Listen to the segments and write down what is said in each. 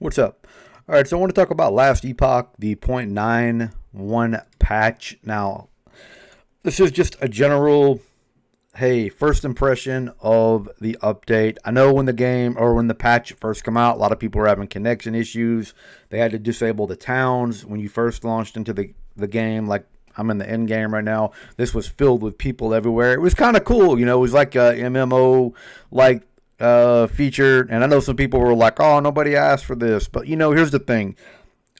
What's up? All right, so I want to talk about last Epoch, the 0.91 patch. Now, this is just a general, hey, first impression of the update. I know when the game or when the patch first came out, a lot of people were having connection issues. They had to disable the towns when you first launched into the game. Like, I'm in the end game right now. This was filled with people everywhere. It was kind of cool, It was like a MMO, like feature, and I know some people were like, "Oh, nobody asked for this," but here's the thing: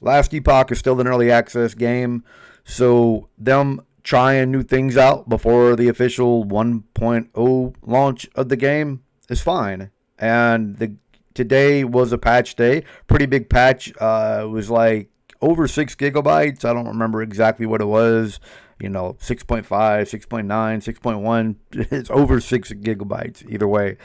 Last Epoch is still an early access game, so them trying new things out before the official 1.0 launch of the game is fine. And today was a patch day, pretty big patch. It was like over 6 gigabytes. I don't remember exactly what it was. 6.5, 6.9, 6.1. It's over 6 gigabytes either way.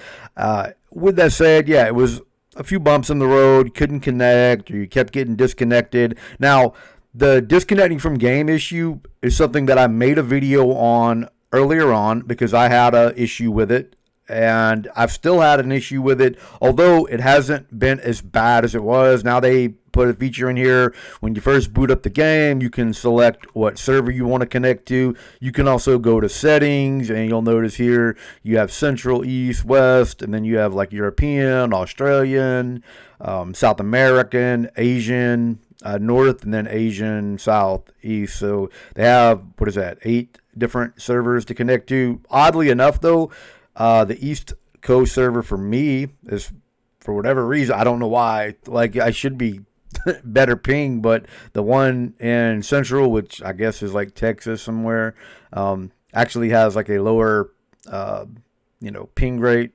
With that said, yeah, it was a few bumps in the road, couldn't connect, or you kept getting disconnected. Now, the disconnecting from game issue is something that I made a video on earlier on because I had an issue with it. And I've still had an issue with it, although it hasn't been as bad as it was. Now they put a feature in here. When you first boot up the game, you can select what server you want to connect to. You can also go to settings, and you'll notice here you have Central, East, West, and then you have like European, Australian, South American, Asian, North, and then Asian, South, East. So they have, 8 different servers to connect to. Oddly enough, though, the East Coast server for me is, for whatever reason, I don't know why, like I should be better ping, but the one in Central, which I guess is like Texas somewhere, actually has like a lower, ping rate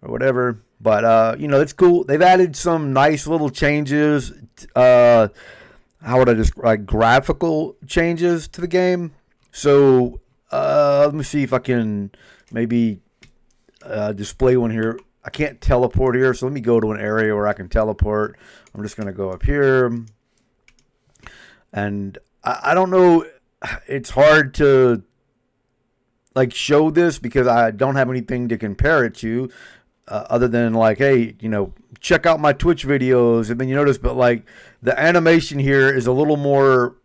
or whatever. But, it's cool. They've added some nice little changes. How would I describe, graphical changes to the game? So, let me see if I can maybe display one here. I can't teleport here, so let me go to an area where I can teleport. I'm just going to go up here. And I don't know. It's hard to like show this because I don't have anything to compare it to other than like, hey, check out my Twitch videos. And then you notice, but like the animation here is a little more.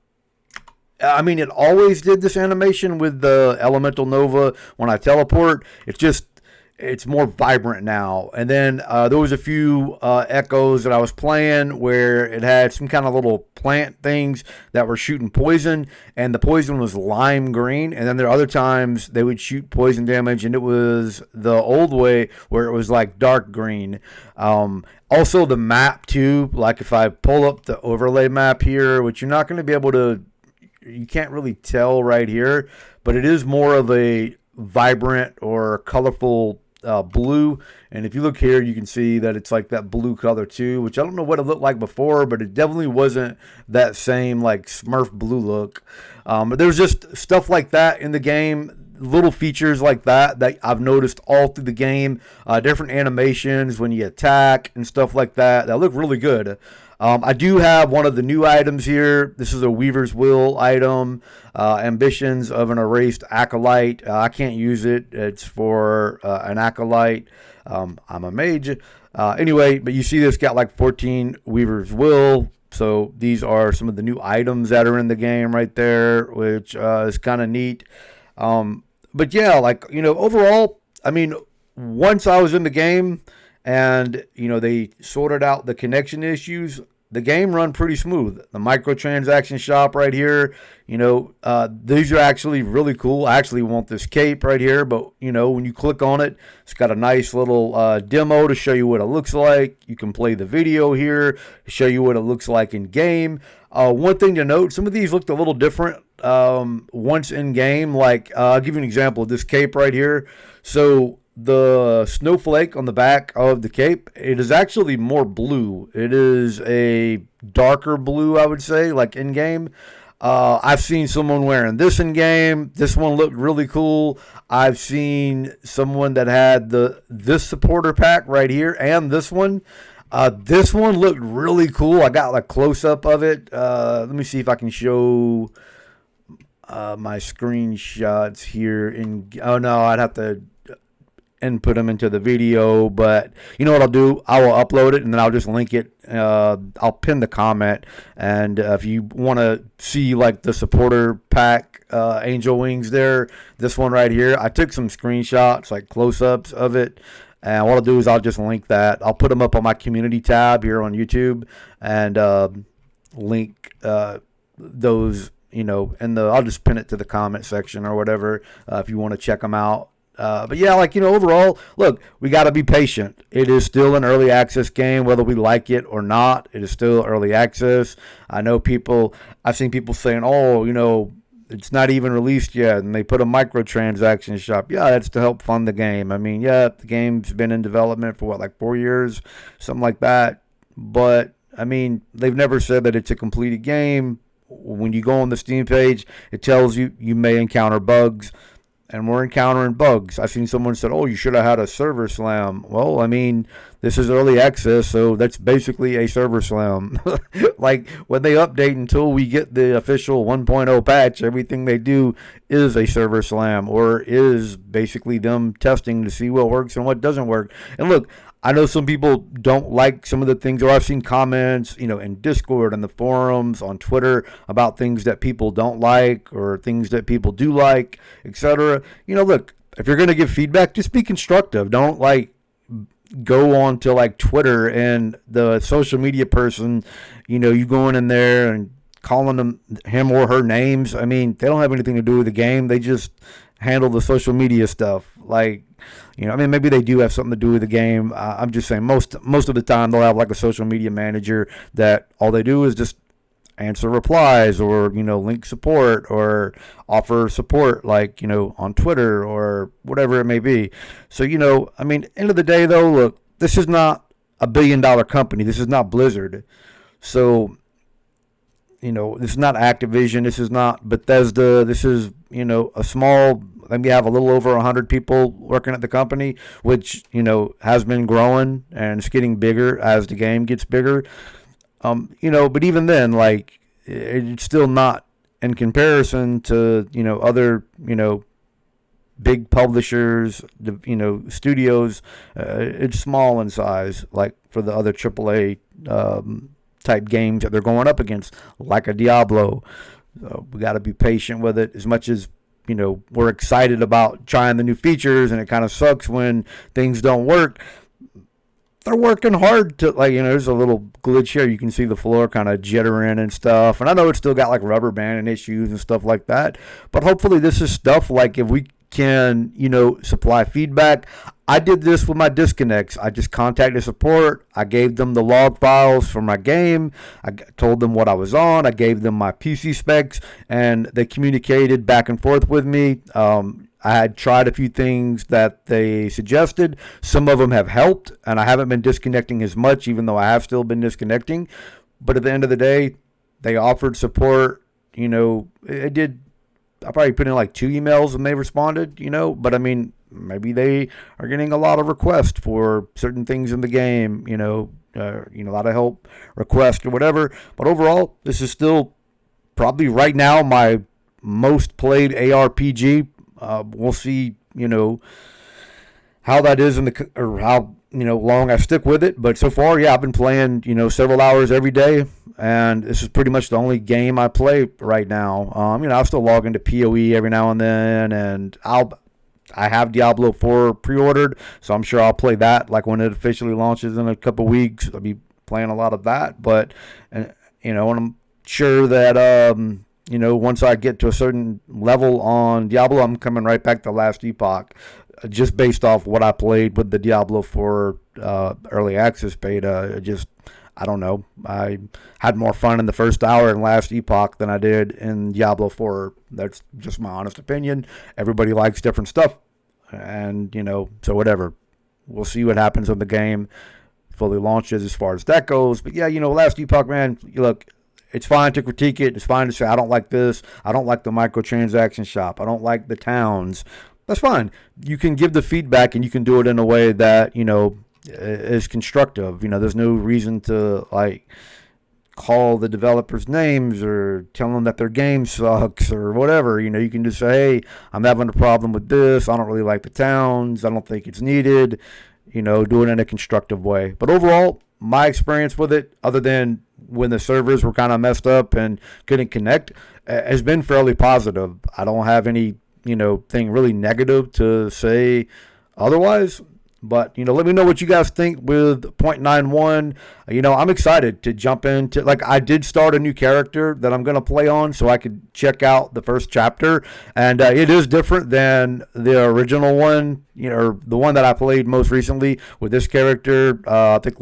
I mean, it always did this animation with the Elemental Nova when I teleport. It's more vibrant now. And then there was a few echoes that I was playing where it had some kind of little plant things that were shooting poison, and the poison was lime green. And then there are other times they would shoot poison damage, and it was the old way where it was like dark green. Also, the map too. Like if I pull up the overlay map here, which you're not going to be able to, you can't really tell right here, but it is more of a vibrant or colorful blue. And if you look here, you can see that it's like that blue color too, which I don't know what it looked like before, but it definitely wasn't that same like Smurf blue look. But there's just stuff like that in the game, little features like that I've noticed all through the game, different animations when you attack and stuff like that look really good. I do have one of the new items here. This is a Weaver's Will item, Ambitions of an Erased Acolyte. I can't use it. It's for an Acolyte. I'm a mage. Anyway, but you see this got like 14 Weaver's Will. So these are some of the new items that are in the game right there, which is kind of neat. But yeah, like, overall, I mean, once I was in the game, and, they sorted out the connection issues, the game run pretty smooth. The microtransaction shop right here, these are actually really cool. I actually want this cape right here, but, when you click on it, it's got a nice little demo to show you what it looks like. You can play the video here to show you what it looks like in game. One thing to note, some of these looked a little different once in game. Like, I'll give you an example of this cape right here. So the snowflake on the back of the cape, it is actually more blue. It is a darker blue, I would say, like in game. I've seen someone wearing this in game. This one looked really cool. I've seen someone that had this supporter pack right here and this one. This one looked really cool. I got a close up of it. Let me see if I can show my screenshots here. Oh no, I'd have to and put them into the video. But you know what I'll do? I will upload it and then I'll just link it. I'll pin the comment. And if you want to see like the supporter pack angel wings there, this one right here, I took some screenshots, like close-ups of it. And what I'll do is I'll just link that. I'll put them up on my community tab here on YouTube and link those, and I'll just pin it to the comment section or whatever if you want to check them out. But yeah, overall, look, we got to be patient. It is still an early access game, whether we like it or not. It is still early access. I've seen people saying, oh, it's not even released yet, and they put a microtransaction shop. Yeah, that's to help fund the game. I mean, yeah, the game's been in development for 4 years, something like that. But, I mean, they've never said that it's a completed game. When you go on the Steam page, it tells you may encounter bugs. And we're encountering bugs. I've seen someone said, oh, you should have had a server slam. Well, I mean, this is early access, so that's basically a server slam. When they update until we get the official 1.0 patch, everything they do is a server slam or is basically them testing to see what works and what doesn't work. And look, I know some people don't like some of the things, or I've seen comments, in Discord and the forums, on Twitter, about things that people don't like or things that people do like, etc. Look, if you're going to give feedback, just be constructive. Don't go on to Twitter and the social media person, you going in there and calling him or her names. I mean, they don't have anything to do with the game. They just handle the social media stuff. Maybe they do have something to do with the game. I'm just saying most of the time they'll have a social media manager that all they do is just answer replies or, link support or offer support on Twitter or whatever it may be. So, end of the day though, look, this is not a $1 billion company. This is not Blizzard. So, this is not Activision. This is not Bethesda. This is, a small. We have a little over 100 people working at the company, which, has been growing and it's getting bigger as the game gets bigger. But even then, it's still not in comparison to, other, big publishers, studios. It's small in size, for the other AAA type games that they're going up against, like a Diablo. We got to be patient with it as much as, we're excited about trying the new features, and it kind of sucks when things don't work. They're working hard to, there's a little glitch here. You can see the floor kind of jittering and stuff. And I know it's still got, rubber banding issues and stuff like that. But hopefully this is stuff, if we can, supply feedback. I did this with my disconnects. I just contacted support. I gave them the log files for my game. I told them what I was on. I gave them my PC specs, and they communicated back and forth with me. I had tried a few things that they suggested. Some of them have helped, and I haven't been disconnecting as much, even though I have still been disconnecting. But at the end of the day, they offered support. It did. I probably put in 2 emails and they responded, but I mean, maybe they are getting a lot of requests for certain things in the game, a lot of help requests or whatever. But overall, this is still probably right now my most played ARPG. We'll see, how that is or how, long I stick with it. But so far, yeah, I've been playing, several hours every day. And this is pretty much the only game I play right now. I'll still log into PoE every now and then, and I have Diablo 4 pre-ordered, so I'm sure I'll play that when it officially launches in a couple weeks. I'll be playing a lot of that, but and I'm sure that once I get to a certain level on Diablo, I'm coming right back to last Epoch, just based off what I played with the Diablo 4 early access beta. I don't know. I had more fun in the first hour in last Epoch than I did in Diablo 4. That's just my honest opinion. Everybody likes different stuff. And, so whatever. We'll see what happens when the game fully launches as far as that goes. But yeah, last Epoch, man, look, it's fine to critique it. It's fine to say, I don't like this. I don't like the microtransaction shop. I don't like the towns. That's fine. You can give the feedback and you can do it in a way that, is constructive. There's no reason to call the developers names or tell them that their game sucks or whatever. You can just say, hey, I'm having a problem with this. I don't really like the towns. I don't think it's needed. Do it in a constructive way. But overall, my experience with it, other than when the servers were kind of messed up and couldn't connect, has been fairly positive. I don't have any, thing really negative to say otherwise. But, let me know what you guys think with 0.91. I'm excited to jump into, I did start a new character that I'm going to play on so I could check out the first chapter. And it is different than the original one, or the one that I played most recently with this character. I think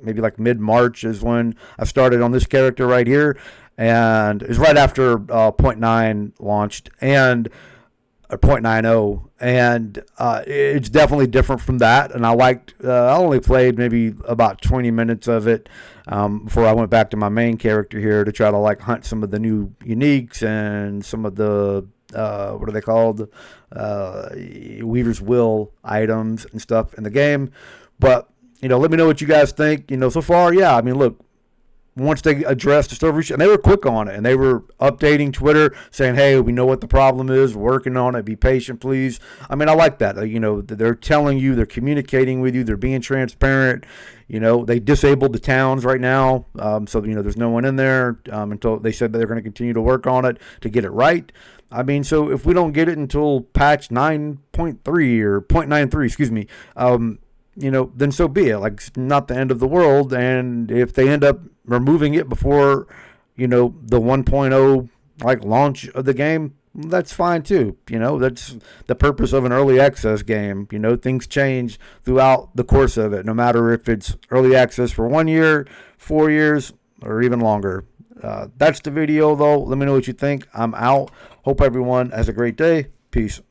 maybe mid-March is when I started on this character right here. And it's right after 0.9 launched. And 0.90, and it's definitely different from that. And I only played maybe about 20 minutes of it before I went back to my main character here to try to hunt some of the new uniques and some of the what are they called, Weaver's Will items and stuff in the game. But let me know what you guys think. So far, yeah, I mean, look, once they addressed the server issue, and they were quick on it, and they were updating Twitter saying, hey, we know what the problem is, we're working on it, be patient, please. I mean, I like that. They're telling you, they're communicating with you, they're being transparent. They disabled the towns right now, so there's no one in there until they said that they're going to continue to work on it to get it right. I mean, so if we don't get it until patch 9.3 or 0.93, excuse me, then so be it. It's not the end of the world. And if they end up removing it before, the 1.0 launch of the game, that's fine too. That's the purpose of an early access game. Things change throughout the course of it, no matter if it's early access for 1 year, 4 years, or even longer. That's the video though. Let me know what you think. I'm out. Hope everyone has a great day. Peace.